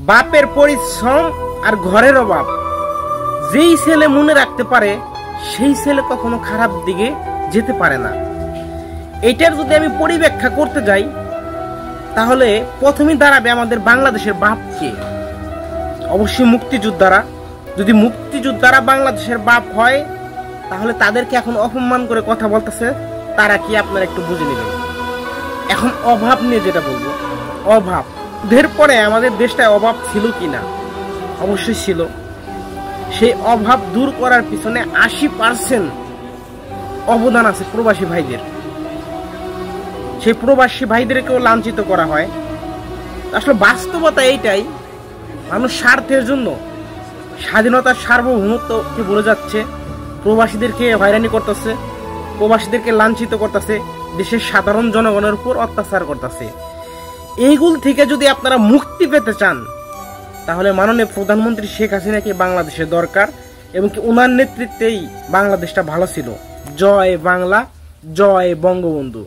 বাপের পরিশ্রম আর ঘরের অভাব যেই ছেলে মনে রাখতে পারে সেই ছেলে কখনো খারাপ দিকে যেতে পারে না। এটার যদি আমি পরিব্যাখ্যা করতে যাই তাহলে প্রথমেই দাঁড়াবে আমাদের বাংলাদেশের বাপকে। অবশ্যই মুক্তিযোদ্ধারা, যদি মুক্তিযোদ্ধারা বাংলাদেশের বাপ হয় তাহলে তাদেরকে এখন অপমান করে কথা বলতেছে তারা কি, আপনারা একটু বুঝে নেবেন। এখন অভাব নিয়ে যেটা বলবো, অভাব এর পরে আমাদের দেশটায় অভাব ছিল কিনা? অবশ্যই ছিল। সেই অভাব দূর করার পিছনে 80% অবদান আছে প্রবাসী ভাইদের। সেই প্রবাসী ভাইদেরকেও লাঞ্ছিত করা হয়। আসলে বাস্তবতা এইটাই, মানুষ স্বার্থের জন্য স্বাধীনতার সার্বভৌমত্বকে ভুলে যাচ্ছে, প্রবাসীদেরকে হয়রানি করতেছে, প্রবাসীদেরকে লাঞ্ছিত করতেছে, দেশের সাধারণ জনগণের উপর অত্যাচার করতেছে। এইগুলো থেকে যদি আপনারা মুক্তি পেতে চান তাহলে মাননীয় প্রধানমন্ত্রী শেখ হাসিনাকে বাংলাদেশের দরকার, এবং কি ওনার নেতৃত্বেই বাংলাদেশটা ভালো ছিল। জয় বাংলা, জয় বঙ্গবন্ধু।